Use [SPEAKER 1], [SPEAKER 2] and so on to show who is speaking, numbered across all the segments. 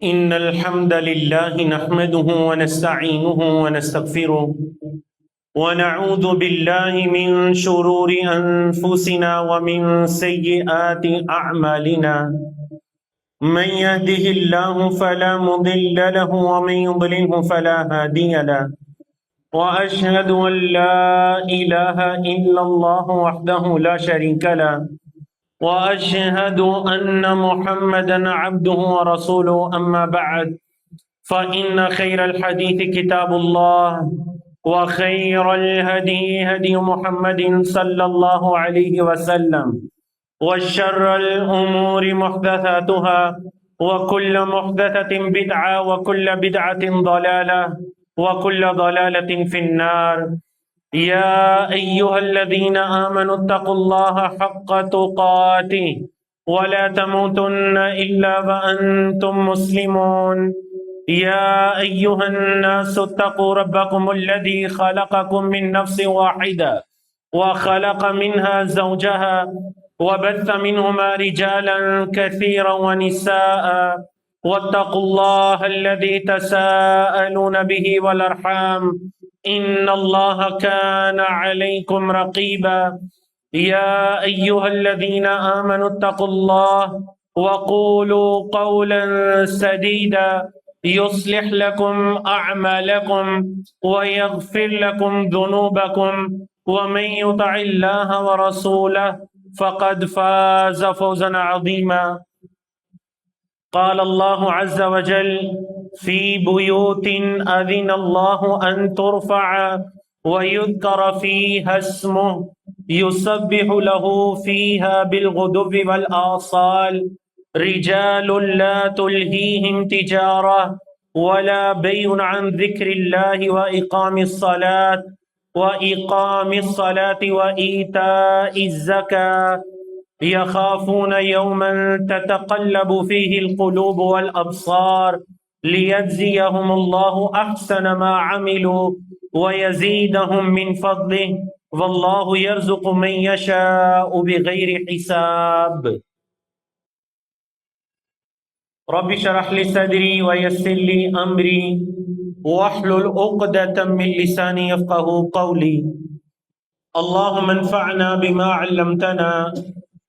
[SPEAKER 1] إن الحمد لله نحمده ونستعينه ونستغفره ونعوذ بالله من شرور أنفسنا ومن سيئات أعمالنا. من يهده الله فلا مضل له ومن يضلله فلا هادي له. وأشهد أن لا إله إلا الله وحده لا شريك له، وأشهد أن محمدا عبده ورسوله. أما بعد، فإن خير الحديث كتاب الله، وخير الهدي هدي محمد صلى الله عليه وسلم، وشر الأمور محدثاتها، وكل محدثة بدعة، وكل بدعة ضلالة، وكل ضلالة في النار. يا أيها الذين آمنوا اتقوا الله حق تقاته ولا تموتن إلا وأنتم مسلمون. يا أيها الناس اتقوا ربكم الذي خلقكم من نفس واحدة وخلق منها زوجها وبث منهما رجالا كثيرا ونساء، واتقوا الله الذي تساءلون به والأرحام، إن الله كان عليكم رقيبا. يا أيها الذين آمنوا اتقوا الله وقولوا قولا سديدا يصلح لكم أعمالكم ويغفر لكم ذنوبكم، ومن يطع الله ورسوله فقد فاز فوزا عظيما. قال الله عز وجل: في بيوت أذن الله أن ترفع ويذكر فيها اسمه يسبح له فيها بالغدو والآصال رجال لا تلهيهم تجارة ولا بيع عن ذكر الله وإقام الصلاة وإيتاء الزكاة يخافون يوما تتقلب فيه القلوب والأبصار ليجزيهم الله أحسن ما عملوا ويزيدهم من فضله والله يرزق من يشاء بغير حساب. رب اشرح لي صدري ويسر لي أمري واحلل عقدة من لساني يفقهوا قولي. اللهم انفعنا بما علمتنا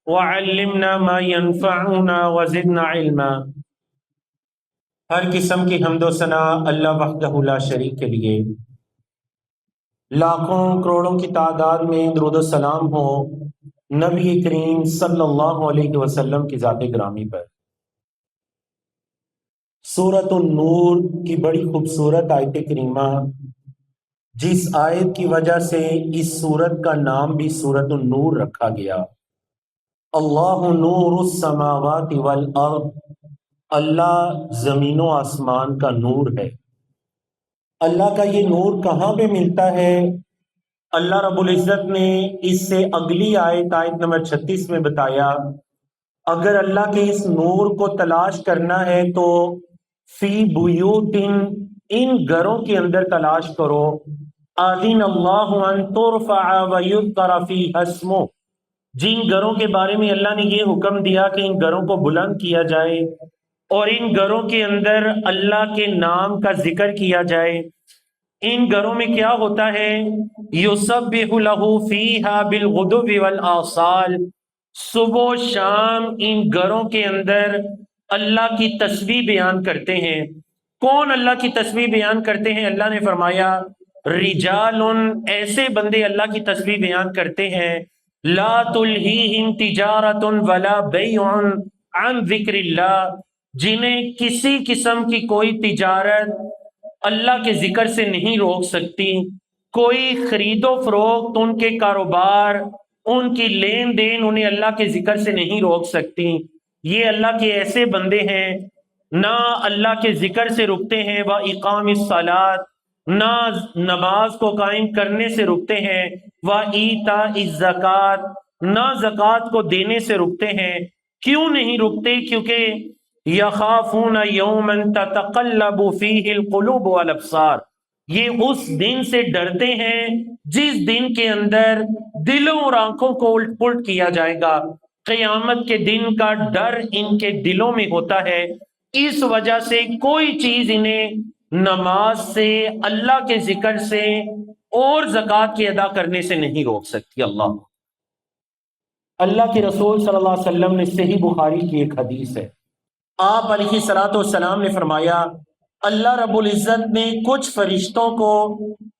[SPEAKER 1] وعلمنا ما ينفعنا وزدنا علما. ہر قسم کی حمد و ثنا اللہ وحدہ لا شریک کے لیے، لاکھوں کروڑوں کی تعداد میں درود و سلام ہو نبی کریم صلی اللہ علیہ وسلم کی ذات گرامی پر۔ سورۃ النور کی بڑی خوبصورت آیت کریمہ، جس آیت کی وجہ سے اس سورت کا نام بھی سورۃ النور رکھا گیا۔ اللہ نور السماوات والارض، اللہ زمین و آسمان کا نور ہے۔ اللہ کا یہ نور کہاں پہ ملتا ہے؟ اللہ رب العزت نے اس سے اگلی آیت نمبر 36 میں بتایا، اگر اللہ کے اس نور کو تلاش کرنا ہے تو فی بیوت، ان گھروں کے اندر تلاش کرو، آذن اللہ ان ترفع ویذکر فیہا اسمہ، جن گھروں کے بارے میں اللہ نے یہ حکم دیا کہ ان گھروں کو بلند کیا جائے اور ان گھروں کے اندر اللہ کے نام کا ذکر کیا جائے۔ ان گھروں میں کیا ہوتا ہے؟ یسبح لہ فیہا بالغدو والآصال، صبح و شام ان گھروں کے اندر اللہ کی تسبیح بیان کرتے ہیں۔ کون اللہ کی تسبیح بیان کرتے ہیں؟ اللہ نے فرمایا رجال، ایسے بندے اللہ کی تسبیح بیان کرتے ہیں، لا تلہیہم تجارت ولا بیع عن ذکر اللہ، جنہیں کسی قسم کی کوئی تجارت اللہ کے ذکر سے نہیں روک سکتی، کوئی خرید و فروخت، ان کے کاروبار، ان کی لین دین انہیں اللہ کے ذکر سے نہیں روک سکتی۔ یہ اللہ کے ایسے بندے ہیں، نہ اللہ کے ذکر سے رکتے ہیں، وَإِقَامِ الصَّلَاةِ، نہ نماز کو قائم کرنے سے رکتے ہیں، وَإِيتَاءِ الزَّكَاةِ، نہ زکوٰۃ کو دینے سے رکتے ہیں۔ کیوں نہیں رکتے؟ کیونکہ يَخَافُونَ يَوْمًا تَتَقَلَّبُ فِيهِ الْقُلُوبُ وَالْأَبْصَارُ، یہ اس دن سے ڈرتے ہیں جس دن کے اندر دلوں اور آنکھوں کو الٹ پلٹ کیا جائے گا۔ قیامت کے دن کا ڈر ان کے دلوں میں ہوتا ہے، اس وجہ سے کوئی چیز انہیں نماز سے، اللہ کے ذکر سے اور زکوٰۃ کے ادا کرنے سے نہیں روک سکتی۔ اللہ کے رسول صلی اللہ علیہ وسلم نے صحیح بخاری کی ایک حدیث ہے، آپ علیہ الصلوۃ والسلام نے فرمایا اللہ رب العزت نے کچھ فرشتوں کو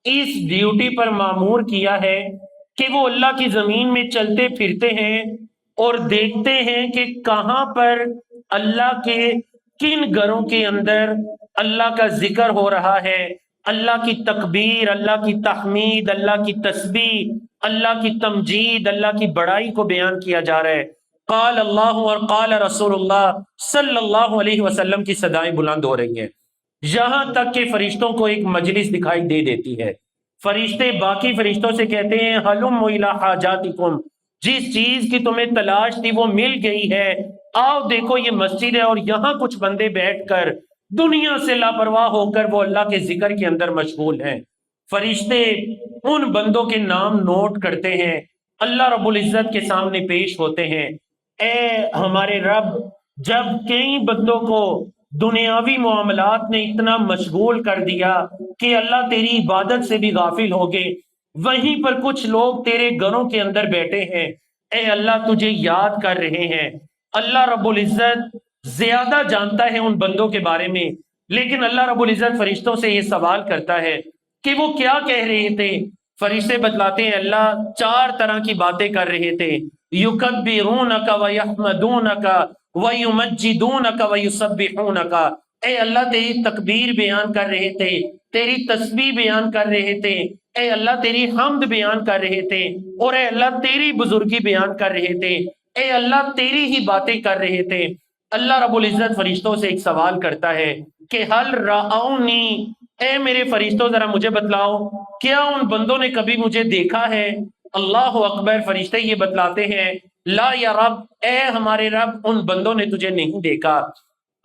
[SPEAKER 1] اس ڈیوٹی پر مامور کیا ہے کہ وہ اللہ کی زمین میں چلتے پھرتے ہیں اور دیکھتے ہیں کہ کہاں پر اللہ کے کن گھروں کے اندر اللہ کا ذکر ہو رہا ہے، اللہ کی تکبیر، اللہ کی تحمید، اللہ کی تسبیح، اللہ کی تمجید، اللہ کی بڑائی کو بیان کیا جا رہا ہے۔ قال اللہ اور قال رسول اللہ صلی اللہ علیہ وسلم کی صدائیں بلند ہو رہی ہیں، یہاں تک کہ فرشتوں کو ایک مجلس دکھائی دے دیتی ہے۔ فرشتے باقی فرشتوں سے کہتے ہیں ہلم الی حاجاتکم، جس چیز کی تمہیں تلاش تھی وہ مل گئی ہے، آؤ دیکھو یہ مسجد ہے اور یہاں کچھ بندے بیٹھ کر دنیا سے لاپرواہ ہو کر وہ اللہ کے ذکر کے اندر مشغول ہیں۔ فرشتے ان بندوں کے نام نوٹ کرتے ہیں، اللہ رب العزت کے سامنے پیش ہوتے ہیں۔ اے ہمارے رب، جب کئی بندوں کو دنیاوی معاملات نے اتنا مشغول کر دیا کہ اللہ تیری عبادت سے بھی غافل ہو گئے، وہیں پر کچھ لوگ تیرے گھروں کے اندر بیٹھے ہیں، اے اللہ تجھے یاد کر رہے ہیں۔ اللہ رب العزت زیادہ جانتا ہے ان بندوں کے بارے میں، لیکن اللہ رب العزت فرشتوں سے یہ سوال کرتا ہے کہ وہ کیا کہہ رہے تھے۔ فرشتے بتلاتے ہیں اللہ 4 طرح کی باتیں کر رہے تھے، یکبرونک ویحمدونک ویمجدونک ویسبحونک، اے اللہ تیری تکبیر بیان کر رہے تھے، تیری تسبیح بیان کر رہے تھے، اے اللہ تیری حمد بیان کر رہے تھے، اور اے اللہ تیری بزرگی بیان کر رہے تھے، اے اللہ تیری ہی باتیں کر رہے تھے۔ اللہ رب العزت فرشتوں سے ایک سوال کرتا ہے کہ حل رأونی، اے میرے فرشتوں ذرا مجھے بتلاؤ کیا ان بندوں نے کبھی مجھے دیکھا ہے؟ اللہ اکبر، فرشتے یہ بتلاتے ہیں لا یا رب، اے ہمارے رب ان بندوں نے تجھے نہیں دیکھا۔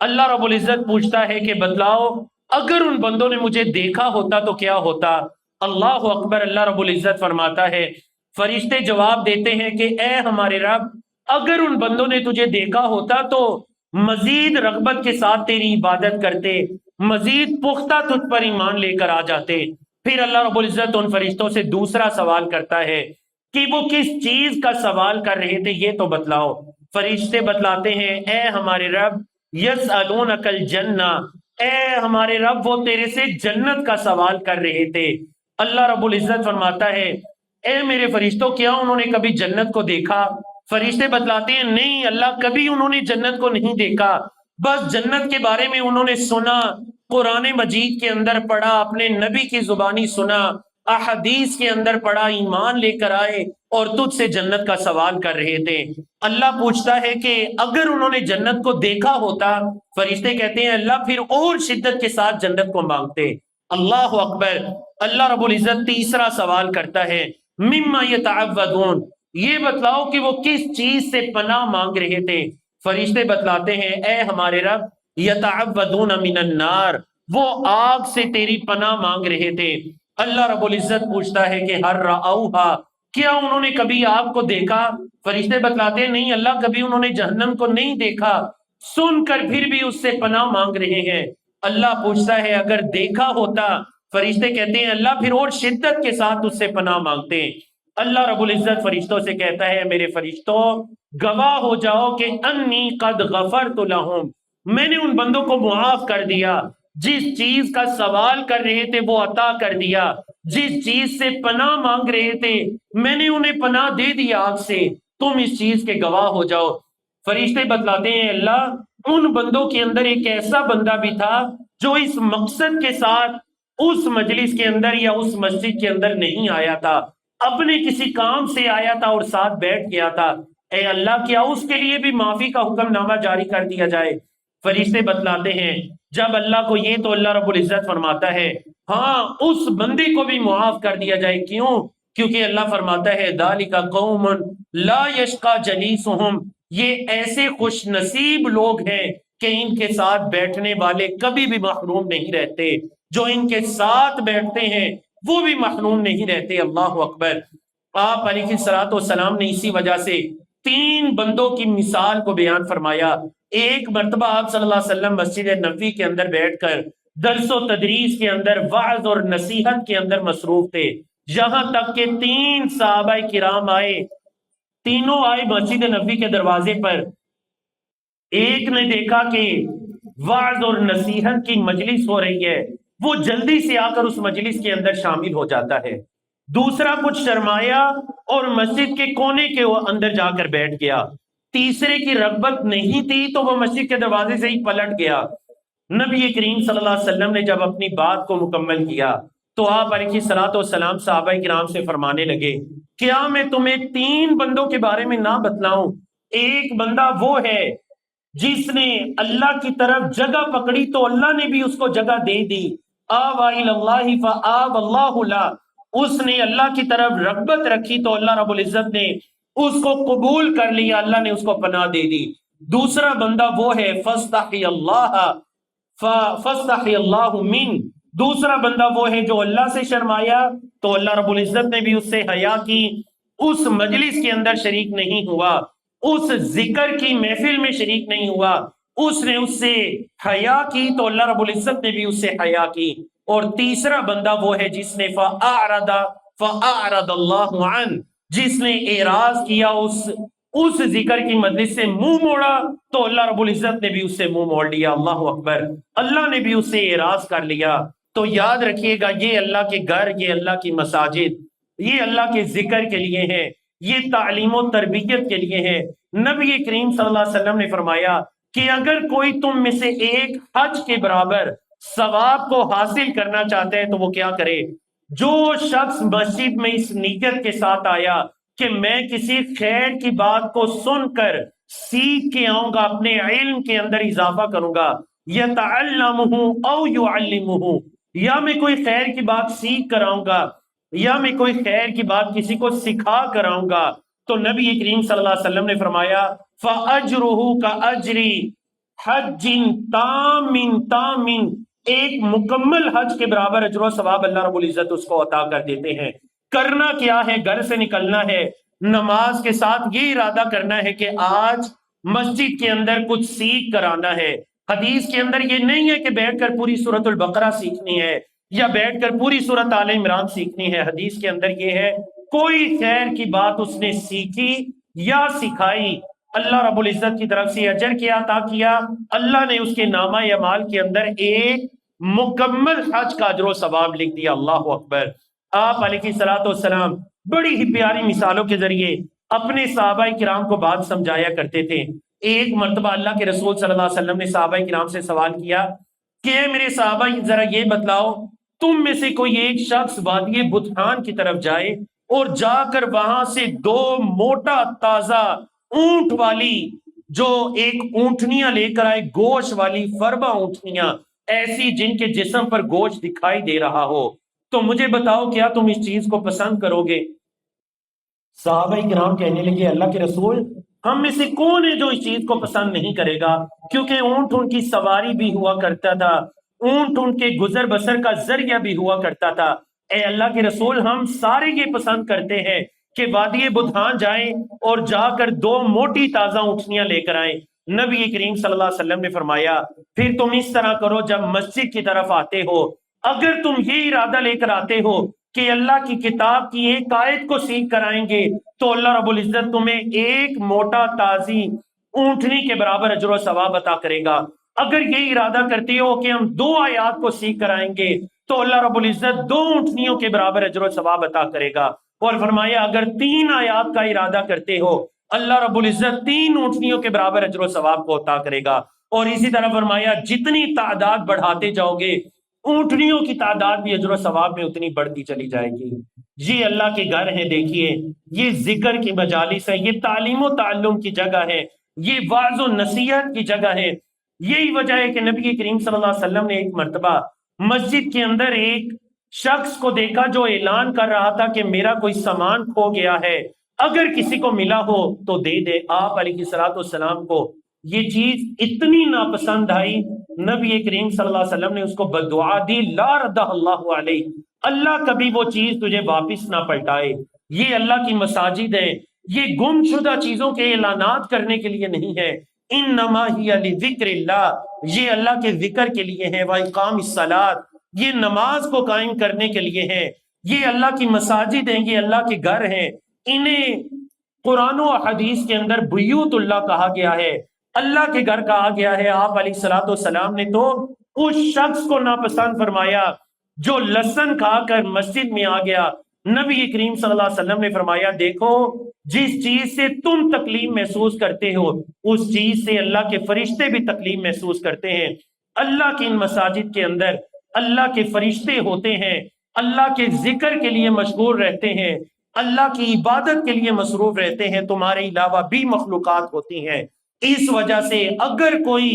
[SPEAKER 1] اللہ رب العزت پوچھتا ہے کہ بتلاؤ اگر ان بندوں نے مجھے دیکھا ہوتا تو کیا ہوتا؟ اللہ اکبر، اللہ رب العزت فرماتا ہے، فرشتے جواب دیتے ہیں کہ اے ہمارے رب، اگر ان بندوں نے تجھے دیکھا ہوتا تو مزید رغبت کے ساتھ تیری عبادت کرتے، مزید پختہ تجھ پر ایمان لے کر آ جاتے۔ پھر اللہ رب العزت ان فرشتوں سے دوسرا سوال کرتا ہے کہ وہ کس چیز کا سوال کر رہے تھے یہ تو بتلاؤ۔ فرشتے بتلاتے ہیں اے ہمارے رب یسألونک الجنہ، اے ہمارے رب وہ تیرے سے جنت کا سوال کر رہے تھے۔ اللہ رب العزت فرماتا ہے اے میرے فرشتوں کیا انہوں نے کبھی جنت کو دیکھا؟ فرشتے بتلاتے ہیں نہیں اللہ، کبھی انہوں نے جنت کو نہیں دیکھا، بس جنت کے بارے میں انہوں نے سنا، قرآن مجید کے اندر پڑھا، اپنے نبی کی زبانی سنا، احادیث کے اندر پڑھا، ایمان لے کر آئے اور تجھ سے جنت کا سوال کر رہے تھے۔ اللہ پوچھتا ہے کہ اگر انہوں نے جنت کو دیکھا ہوتا، فرشتے کہتے ہیں اللہ پھر اور شدت کے ساتھ جنت کو مانگتے۔ اللہ اکبر، اللہ رب العزت تیسرا سوال کرتا ہے مما یتعوذون، یہ بتلاؤ کہ وہ کس چیز سے پناہ مانگ رہے تھے؟ فرشتے بتلاتے ہیں اے ہمارے رب یتعوذون من النار، وہ آگ سے تیری پناہ مانگ رہے تھے۔ اللہ رب العزت پوچھتا ہے کہ ہر رأوہا، کیا انہوں نے کبھی آگ کو دیکھا؟ فرشتے بتلاتے ہیں نہیں اللہ، کبھی انہوں نے جہنم کو نہیں دیکھا، سن کر پھر بھی اس سے پناہ مانگ رہے ہیں۔ اللہ پوچھتا ہے اگر دیکھا ہوتا، فرشتے کہتے ہیں اللہ پھر اور شدت کے ساتھ اس سے پناہ مانگتے ہیں۔ اللہ رب العزت فرشتوں سے کہتا ہے میرے فرشتوں گواہ ہو جاؤ کہ انی قد غفرت لہم، میں نے ان بندوں کو معاف کر دیا، جس چیز کا سوال کر رہے تھے وہ عطا کر دیا، جس چیز سے پناہ مانگ رہے تھے میں نے انہیں پناہ دے دی آگ سے، تم اس چیز کے گواہ ہو جاؤ۔ فرشتے بتلاتے ہیں اللہ ان بندوں کے اندر ایک ایسا بندہ بھی تھا جو اس مقصد کے ساتھ اس مجلس کے اندر یا اس مسجد کے اندر نہیں آیا تھا، اپنے کسی کام سے آیا تھا اور ساتھ بیٹھ گیا تھا، اے اللہ کیا اس کے لیے بھی معافی کا حکم نامہ جاری کر دیا جائے؟ فرشتے بتلاتے ہیں جب اللہ کو یہ تو اللہ رب العزت فرماتا ہے ہاں اس بندے کو بھی معاف کر دیا جائے۔ کیوں؟ کیونکہ اللہ فرماتا ہے ذالک قوم لا یشقی جلیسہم، یہ ایسے خوش نصیب لوگ ہیں کہ ان کے ساتھ بیٹھنے والے کبھی بھی محروم نہیں رہتے، جو ان کے ساتھ بیٹھتے ہیں وہ بھی محروم نہیں رہتے۔ اللہ اکبر، آپ علیہ الصلوۃ والسلام نے اسی وجہ سے 3 بندوں کی مثال کو بیان فرمایا۔ ایک مرتبہ آپ صلی اللہ علیہ وسلم مسجد نبوی کے اندر بیٹھ کر درس و تدریس کے اندر، وعظ اور نصیحت کے اندر مصروف تھے، یہاں تک کہ 3 صحابہ کرام آئے، تینوں آئے مسجد نبوی کے دروازے پر۔ ایک نے دیکھا کہ وعظ اور نصیحت کی مجلس ہو رہی ہے، وہ جلدی سے آ کر اس مجلس کے اندر شامل ہو جاتا ہے۔ دوسرا کچھ شرمایا اور مسجد کے کونے کے اندر جا کر بیٹھ گیا۔ تیسرے کی رغبت نہیں تھی تو وہ مسجد کے دروازے سے ہی پلٹ گیا۔ نبی کریم صلی اللہ علیہ وسلم نے جب اپنی بات کو مکمل کیا تو آپ علیہ الصلوۃ والسلام صحابہ کرام سے فرمانے لگے، کیا میں تمہیں 3 بندوں کے بارے میں نہ بتلاؤں؟ ایک بندہ وہ ہے جس نے اللہ کی طرف جگہ پکڑی تو اللہ نے بھی اس کو جگہ دے دی، آوَ إِلَى اللَّهِ فَآوَ اللَّهُ لَهُ، اس نے اللہ کی طرف رغبت رکھی تو اللہ رب العزت نے اس کو قبول کر لیا، اللہ نے اس کو پناہ دے دی۔ دوسرا بندہ وہ ہے فَاسْتَحْيَ اللَّهَ فَاسْتَحْيَ اللَّهُ مِنْ، دوسرا بندہ وہ ہے جو اللہ سے شرمایا تو اللہ رب العزت نے بھی اس سے حیا کی، اس مجلس کے اندر شریک نہیں ہوا، اس ذکر کی محفل میں شریک نہیں ہوا، اس نے اس سے حیا کی تو اللہ رب العزت نے بھی اس سے حیا کی۔ اور تیسرا بندہ وہ ہے جس نے فَأَعْرَضَ اللَّهُ عَنْهُ، جس نے اعراض کیا، اس ذکر کی مجلس سے منہ موڑا تو اللہ رب العزت نے بھی اس سے منہ موڑ لیا۔ اللہ اکبر، اللہ نے بھی اس سے اعراض کر لیا۔ تو یاد رکھیے گا، یہ اللہ کے گھر، یہ اللہ کی مساجد، یہ اللہ کے ذکر کے لیے ہیں، یہ تعلیم و تربیت کے لیے ہے۔ نبی کریم صلی اللہ علیہ وسلم نے فرمایا کہ اگر کوئی تم میں سے ایک حج کے برابر ثواب کو حاصل کرنا چاہتا ہے تو وہ کیا کرے؟ جو شخص مسجد میں اس نیت کے ساتھ آیا کہ میں کسی خیر کی بات کو سن کر سیکھ کے آؤں گا، اپنے علم کے اندر اضافہ کروں گا، یتعلمہ او یعلمہ، یا میں کوئی خیر کی بات سیکھ کر آؤں گا یا میں کوئی خیر کی بات کسی کو سکھا کر آؤں گا، تو نبی کریم صلی اللہ علیہ وسلم نے فرمایا فَأَجْرُهُ كَأَجْرِ حَجٍّ تَامٍ، ایک مکمل حج کے برابر اجر و ثواب اللہ رب العزت اس کو عطا کر دیتے ہیں۔ کرنا کیا ہے؟ گھر سے نکلنا ہے، نماز کے ساتھ یہ ارادہ کرنا ہے کہ آج مسجد کے اندر کچھ سیکھ کر آنا ہے۔ حدیث کے اندر یہ نہیں ہے کہ بیٹھ کر پوری سورۃ البقرہ سیکھنی ہے یا بیٹھ کر پوری سورۃ آل عمران سیکھنی ہے۔ حدیث کے اندر یہ ہے کوئی خیر کی بات اس نے سیکھی یا سکھائی، اللہ رب العزت کی طرف سے اجر کیا عطا کیا، اللہ نے اس کے نامہ اعمال کے اندر ایک مکمل حج کا اجر و ثواب لکھ دیا۔ اللہ اکبر۔ آپ علیہ الصلوۃ والسلام بڑی ہی پیاری مثالوں کے ذریعے اپنے صحابہ کرام کو بات سمجھایا کرتے تھے۔ ایک مرتبہ اللہ کے رسول صلی اللہ علیہ وسلم نے صحابہ کرام سے سوال کیا کہ اے میرے صحابہ، ذرا یہ بتلاؤ، تم میں سے کوئی ایک شخص وادی بطحان کی طرف جائے اور جا کر وہاں سے 2 موٹا تازہ اونٹ والی، جو ایک اونٹنیاں لے کر آئے، گوشت والی فربا اونٹنیاں، ایسی جن کے جسم پر گوشت دکھائی دے رہا ہو، تو مجھے بتاؤ کیا تم اس چیز کو پسند کرو گے؟ صحابہ کرام کہنے لگے اللہ کے رسول، ہم میں سے کون ہے جو اس چیز کو پسند نہیں کرے گا؟ کیونکہ اونٹ ان کی سواری بھی ہوا کرتا تھا، اونٹ ان کے گزر بسر کا ذریعہ بھی ہوا کرتا تھا۔ اے اللہ کے رسول، ہم سارے یہ پسند کرتے ہیں کہ وادی بطحان جائیں اور جا کر 2 موٹی تازہ اونٹنیاں لے کر آئیں۔ نبی کریم صلی اللہ علیہ وسلم نے فرمایا پھر تم اس طرح کرو، جب مسجد کی طرف آتے ہو، اگر تم یہ ارادہ لے کر آتے ہو کہ اللہ کی کتاب کی ایک آیت کو سیکھ کر آئیں گے تو اللہ رب العزت تمہیں ایک موٹا تازی اونٹنی کے برابر اجر و ثواب عطا کرے گا۔ اگر یہ ارادہ کرتے ہو کہ ہم 2 آیات کو سیکھ کر آئیں گے تو اللہ رب العزت 2 اونٹنیوں کے برابر اجر و ثواب عطا کرے گا۔ اور فرمایا اگر 3 آیات کا ارادہ کرتے ہو، اللہ رب العزت 3 اونٹنیوں کے برابر اجر و ثواب کو عطا کرے گا۔ اور اسی طرح فرمایا جتنی تعداد بڑھاتے جاؤ گے، اونٹنیوں کی تعداد بھی اجر و ثواب میں اتنی بڑھتی چلی جائے گی۔ یہ اللہ کے گھر ہیں، دیکھیے یہ ذکر کی مجالس ہے، یہ تعلیم و تعلم کی جگہ ہے، یہ وعظ و نصیحت کی جگہ ہے۔ یہی وجہ ہے کہ نبی کریم صلی اللہ علیہ وسلم نے ایک مرتبہ مسجد کے اندر ایک شخص کو دیکھا جو اعلان کر رہا تھا کہ میرا کوئی سامان کھو گیا ہے، اگر کسی کو ملا ہو تو دے دے۔ آپ علیہ الصلوۃ والسلام کو یہ چیز اتنی ناپسند آئی، نبی کریم صلی اللہ علیہ وسلم نے اس کو بددعا دی، لا ردہ اللہ علیہ، اللہ کبھی وہ چیز تجھے واپس نہ پلٹائے۔ یہ اللہ کی مساجد ہے، یہ گم شدہ چیزوں کے اعلانات کرنے کے لیے نہیں ہے، انما ہی لذکر اللہ، یہ اللہ کے ذکر کے لیے ہے، واقام الصلاۃ، یہ نماز کو قائم کرنے کے لیے ہے، یہ اللہ کی مساجد ہیں، یہ اللہ کے گھر ہیں، انہیں قرآن و حدیث کے اندر بیوت اللہ کہا گیا ہے، اللہ کے گھر کہا گیا ہے۔ آپ علیہ الصلوۃ والسلام نے تو اس شخص کو ناپسند فرمایا جو لہسن کھا کر مسجد میں آ گیا۔ نبی کریم صلی اللہ علیہ وسلم نے فرمایا دیکھو جس چیز سے تم تکلیف محسوس کرتے ہو اس چیز سے اللہ کے فرشتے بھی تکلیف محسوس کرتے ہیں۔ اللہ کی ان مساجد کے اندر اللہ کے فرشتے ہوتے ہیں، اللہ کے ذکر کے لیے مشغول رہتے ہیں، اللہ کی عبادت کے لیے مصروف رہتے ہیں، تمہارے علاوہ بھی مخلوقات ہوتی ہیں۔ اس وجہ سے اگر کوئی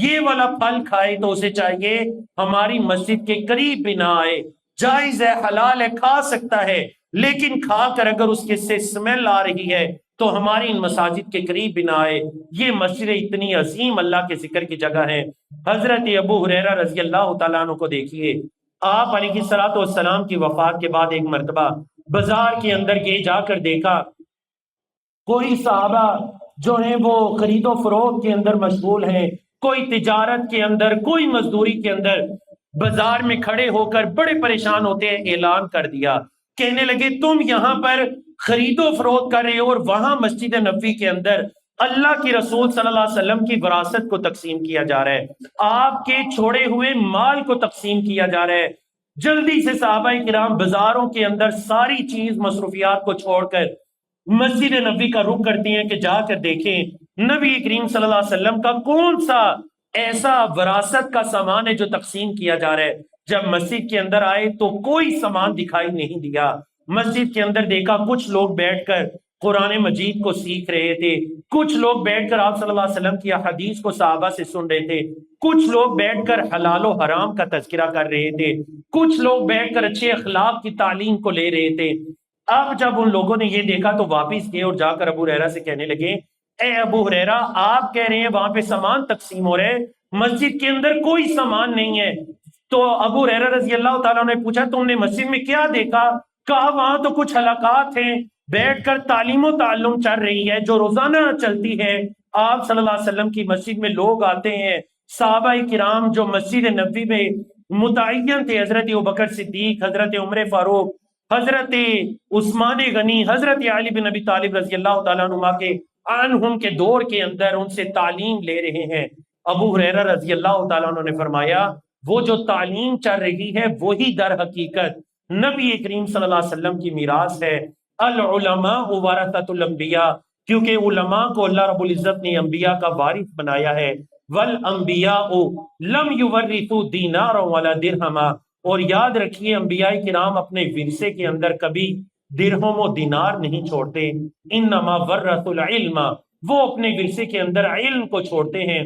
[SPEAKER 1] یہ والا پھل کھائے تو اسے چاہیے ہماری مسجد کے قریب بھی نہ آئے، جائز ہے، حلال ہے، کھا سکتا ہے، لیکن کھا کر اگر اس کے سے اسمیل آ رہی ہے تو ہماری ان مساجد کے قریب بھی نہ آئے۔ یہ مسجد اتنی عظیم اللہ کے ذکر کی جگہ ہے۔ حضرت ابو ہریرہ رضی اللہ تعالیٰ عنہ کو دیکھیے، آپ علیہ الصلوۃ والسلام کی وفات کے بعد ایک مرتبہ بازار کے اندر یہ جا کر دیکھا کوئی صحابہ جو ہیں وہ خرید و فروخت کے اندر مشغول ہیں، کوئی تجارت کے اندر، کوئی مزدوری کے اندر، بازار میں کھڑے ہو کر بڑے پریشان ہوتے ہیں۔ اعلان کر دیا، کہنے لگے تم یہاں پر خرید و فروخت کر رہے ہو اور وہاں مسجد نبوی کے اندر اللہ کے رسول صلی اللہ علیہ وسلم کی وراثت کو تقسیم کیا جا رہا ہے، آپ کے چھوڑے ہوئے مال کو تقسیم کیا جا رہا ہے۔ جلدی سے صحابہ کرام بازاروں کے اندر ساری چیز مصروفیات کو چھوڑ کر مسجد نبوی کا رخ کرتی ہیں کہ جا کر دیکھیں نبی کریم صلی اللہ علیہ وسلم کا کون سا ایسا وراثت کا سامان ہے جو تقسیم کیا جا رہا ہے۔ جب مسجد کے اندر آئے تو کوئی سامان دکھائی نہیں دیا۔ مسجد کے اندر دیکھا کچھ لوگ بیٹھ کر قرآن مجید کو سیکھ رہے تھے، کچھ لوگ بیٹھ کر آپ صلی اللہ علیہ وسلم کی احادیث کو صحابہ سے سن رہے تھے، کچھ لوگ بیٹھ کر حلال و حرام کا تذکرہ کر رہے تھے، کچھ لوگ بیٹھ کر اچھے اخلاق کی تعلیم کو لے رہے تھے۔ اب جب ان لوگوں نے یہ دیکھا تو واپس گئے اور جا کر ابو ہریرہ سے کہنے لگے اے ابو ہریرہ، آپ کہہ رہے ہیں وہاں پہ سامان تقسیم ہو رہے، مسجد کے اندر کوئی سامان نہیں ہے۔ تو ابو ہریرہ رضی اللہ تعالیٰ نے پوچھا تم نے مسجد میں کیا دیکھا؟ کہا وہاں تو کچھ حلقات ہیں، بیٹھ کر تعلیم و تعلم چل رہی ہے جو روزانہ چلتی ہے۔ آپ صلی اللہ علیہ وسلم کی مسجد میں لوگ آتے ہیں، صحابہ کرام جو مسجد نبوی میں متعین تھے، حضرت ابوبکر صدیق، حضرت عمر فاروق، حضرت عثمان غنی، حضرت علی بن ابی طالب رضی اللہ تعالیٰ عنہم کے دور کے اندر ان سے تعلیم لے رہے ہیں۔ ابو ہریرہ رضی اللہ تعالیٰ عنہ نے فرمایا وہ جو تعلیم چل رہی ہے وہی در حقیقت نبی کریم صلی اللہ علیہ وسلم کی میراث ہے۔ العلماء ورثۃ الانبیاء، کیونکہ علماء کو اللہ رب العزت نے انبیاء کا وارث بنایا ہے۔ والانبیاء لم یورثوا دینارا ولا درہما، اور یاد رکھیے انبیاء کرام اپنے ورثے کے اندر کبھی درہم و دینار نہیں چھوڑتے، انما ورثوا العلم، وہ اپنے ورثے کے اندر علم کو چھوڑتے ہیں۔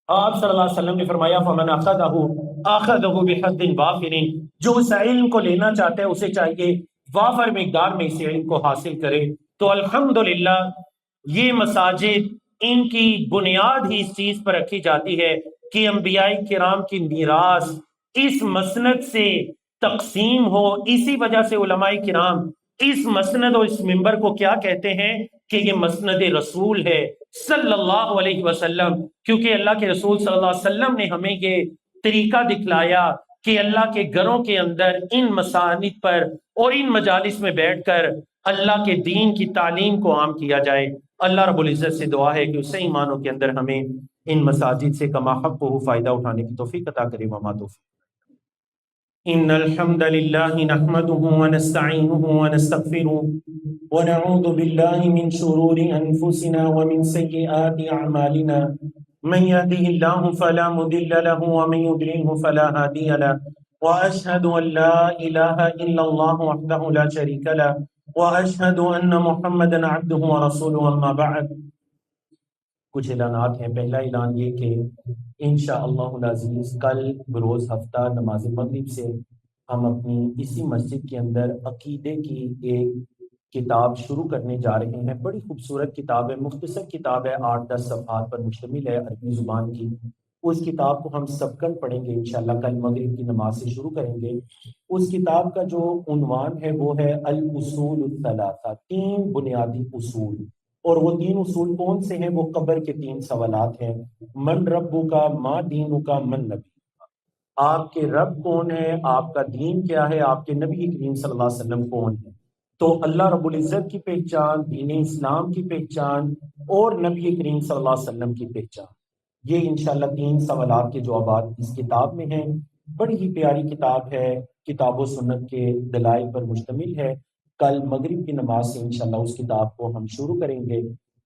[SPEAKER 1] آپ صلی اللہ علیہ وسلم نے فرمایا فمن اخذہ بحظ وافر، جو اس علم کو لینا چاہتا ہے اسے چاہیے وافر مقدار میں اس علم کو حاصل کرے۔ تو الحمدللہ یہ مساجد ان کی بنیاد ہی اس چیز پر رکھی جاتی ہے کہ انبیاء کرام کی میراث اس مسند سے تقسیم ہو۔ اسی وجہ سے علماء کرام اس مسند اور اس منبر کو کیا کہتے ہیں کہ یہ مسند رسول ہے صلی اللہ علیہ وسلم، کیونکہ اللہ کے رسول صلی اللہ علیہ وسلم نے ہمیں یہ طریقہ دکھلایا کہ اللہ کے گھروں کے اندر ان مساجد پر اور ان مجالس میں بیٹھ کر اللہ کے دین کی تعلیم کو عام کیا جائے۔ اللہ رب العزت سے دعا ہے کہ اس ایمانوں کے اندر ہمیں ان مساجد سے کما حق ہو فائدہ اٹھانے کی توفیق عطا کرے۔ وما توفیق ان الحمد لله نحمده ونستعينه ونستغفره ونعوذ بالله من شرور انفسنا ومن سيئات اعمالنا، من يهده الله فلا مضل له ومن يضلل فلا هادي له، واشهد ان لا اله الا الله وحده لا شريك له، واشهد ان محمدا عبده ورسوله، اما بعد۔ کچھ اعلانات ہیں۔ پہلا اعلان یہ کہ انشاءاللہ العزیز کل بروز ہفتہ نماز مغرب سے ہم اپنی اسی مسجد کے اندر عقیدے کی ایک کتاب شروع کرنے جا رہے ہیں۔ بڑی خوبصورت کتاب ہے، مختصر کتاب ہے، 8-10 صفحات پر مشتمل ہے، عربی زبان کی۔ اس کتاب کو ہم سبقاً پڑھیں گے انشاءاللہ، کل مغرب کی نماز سے شروع کریں گے۔ اس کتاب کا جو عنوان ہے وہ ہے الاصول الثلاثہ، 3 بنیادی اصول۔ اور وہ 3 اصول کون سے ہیں؟ وہ قبر کے 3 سوالات ہیں۔ من ربو کا، ما دینو کا، من نبی، آپ کے رب کون ہے، آپ کا دین کیا ہے، آپ کے نبی کریم صلی اللہ علیہ وسلم کون ہے۔ تو اللہ رب العزت کی پہچان، دین اسلام کی پہچان، اور نبی کریم صلی اللہ علیہ وسلم کی پہچان، یہ انشاءاللہ 3 سوالات کے جوابات اس کتاب میں ہیں۔ بڑی ہی پیاری کتاب ہے، کتاب و سنت کے دلائل پر مشتمل ہے۔ کل مغرب کی نماز سے انشاءاللہ اس کتاب کو ہم شروع کریں گے،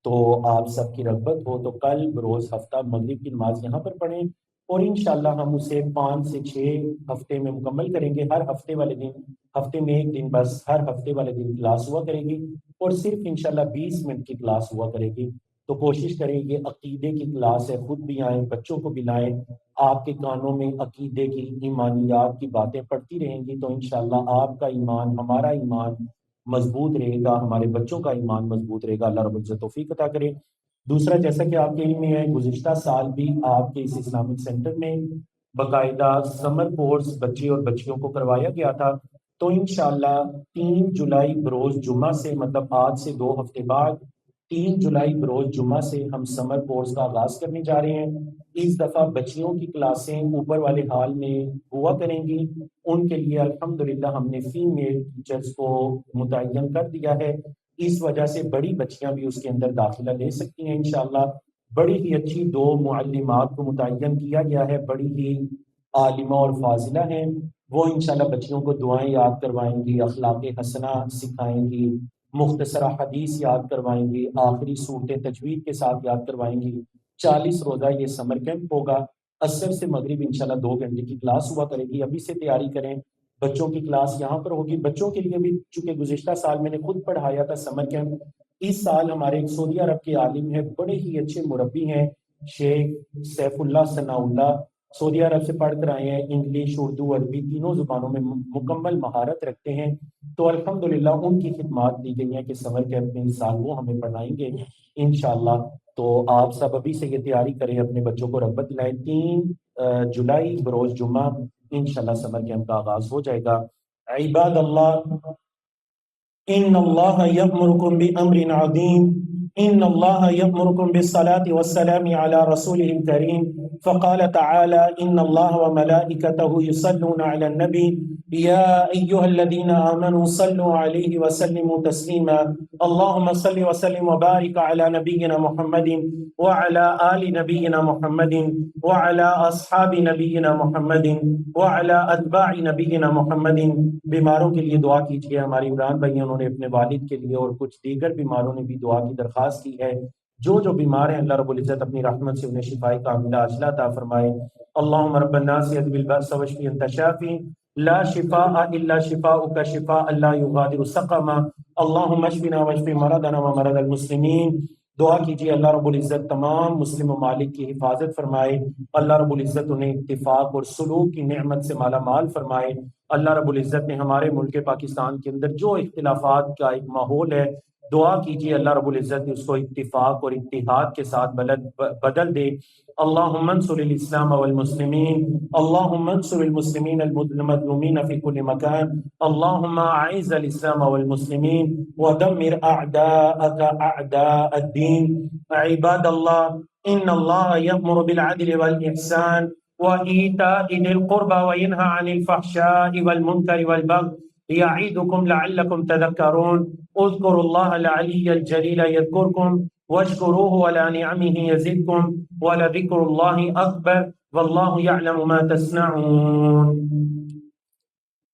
[SPEAKER 1] تو آپ سب کی رغبت ہو تو کل بروز ہفتہ مغرب کی نماز یہاں پر پڑھیں، اور انشاءاللہ ہم اسے 5 سے 6 ہفتے میں مکمل کریں گے۔ ہر ہفتے والے دن، ہفتے میں 1 دن بس، ہر ہفتے والے دن کلاس ہوا کرے گی، اور صرف انشاءاللہ 20 منٹ کی کلاس ہوا کرے گی۔ تو کوشش کریں، یہ عقیدے کی کلاس ہے، خود بھی آئیں، بچوں کو بھی لائیں، آپ کے کانوں میں عقیدے کی، ایمانیات کی باتیں پڑتی رہیں گی، تو انشاءاللہ آپ کا ایمان، ہمارا ایمان مضبوط رہے گا، ہمارے بچوں کا ایمان مضبوط رہے گا۔ اللہ رب العزت توفیق عطا کرے۔ دوسرا، جیسا کہ آپ کے علم میں ہے، گزشتہ سال بھی آپ کے اس اسلامک سینٹر میں باقاعدہ سمر کورس بچے اور بچیوں کو کروایا گیا تھا۔ تو انشاءاللہ 3 جولائی بروز جمعہ سے، مطلب آج سے 2 ہفتے بعد 3 جولائی بروز جمعہ سے ہم سمر کورس کا آغاز کرنے جا رہے ہیں۔ اس دفعہ بچیوں کی کلاسیں اوپر والے ہال میں ہوا کریں گی، ان کے لیے الحمدللہ ہم نے فیمیل ٹیچرز کو متعین کر دیا ہے، اس وجہ سے بڑی بچیاں بھی اس کے اندر داخلہ لے سکتی ہیں انشاءاللہ۔ بڑی ہی اچھی 2 معلمات کو متعین کیا گیا ہے، بڑی ہی عالمہ اور فاضلہ ہیں، وہ انشاءاللہ بچیوں کو دعائیں یاد کروائیں گی، اخلاق حسنہ سکھائیں گی، مختصرہ حدیث یاد کروائیں گی، آخری صورتیں تجوید کے ساتھ یاد کروائیں گی۔ 40 روزہ یہ سمر کیمپ ہوگا، عصر سے مغرب انشاءاللہ 2 گھنٹے کی کلاس ہوا کرے گی۔ ابھی سے تیاری کریں، بچوں کی کلاس یہاں پر ہوگی۔ بچوں کے لیے بھی چونکہ گزشتہ سال میں نے خود پڑھایا تھا سمر کیمپ، اس سال ہمارے ایک سعودی عرب کے عالم ہیں، بڑے ہی اچھے مربی ہیں، شیخ سیف اللہ ثناء اللہ، سعودی عرب سے پڑھ کر آئے ہیں، انگلش، اردو، عربی تینوں زبانوں میں مکمل مہارت رکھتے ہیں۔ تو الحمدللہ ان کی خدمات دی گئی ہیں کہ سمر کیمپ میں اس سال وہ ہمیں پڑھائیں گے انشاءاللہ۔ تو آپ سب ابھی سے یہ تیاری کریں، اپنے بچوں کو رغبت دلائیں۔ 3 جولائی بروز جمعہ انشاءاللہ سمر کیمپ کا آغاز ہو جائے گا۔ عباد اللہ، ان اللہ یأمرکم بامر عظیم، ان اللہ یأمرکم بالصلاة والسلام علی رسولہ الکریم، فقال تعالی ان اللہ وملائکتہ یصلون علی النبی یا ایہا الذین آمنوا صلوا علیہ وسلموا تسلیما، اللہم صل وسلم وبارک علی نبینا محمد وعلى آل نبینا محمد وعلى اصحاب نبینا محمد وعلى اتباع نبینا محمد۔ بیماروں کے لیے دعا کیجیے، ہماری عمران بھائی انہوں نے اپنے والد کے لیے اور کچھ دیگر بیماروں نے بھی دعا کی درخواست کی ہے۔ جو بیمار ہیں اللہ رب العزت اپنی رحمت سے انہیں شفائے کاملہ عاجلہ عطا فرمائے۔ اللہم رب الناس اذهب البأس واشف انت شافی لا شفاء الا شفاؤک شفاء لا یغادر سقما، اللہم اشفنا واشف مرضنا ومرض المسلمین۔ دعا کیجیے اللہ رب العزت تمام مسلم ممالک کی حفاظت فرمائے، اللہ رب العزت انہیں اتفاق اور سلوک کی نعمت سے مالا مال فرمائے۔ اللہ رب العزت نے ہمارے ملک پاکستان کے اندر جو اختلافات کا ایک ماحول ہے، دعا کیجیے اللہ رب العزت نے اس کو اتفاق اور اتحاد کے ساتھ بدل دے۔ اللہم انصر الاسلام والمسلمین، اللہم انصر المسلمین المظلومین فی کل مکان، اللہم اعز الاسلام والمسلمین ودمر اعداءک اعداء الدین۔ عباد اللہ، ان اللہ یأمر بالعدل والاحسان وإيتاء ذي القربى وينهى عن الفحشاء والمنكر والبغي يعظكم لعلكم تذكرون، اذكروا الله العلي الجليل يذكركم واشكروه على نعمه يزدكم ولذكر الله أكبر والله يعلم ما تصنعون۔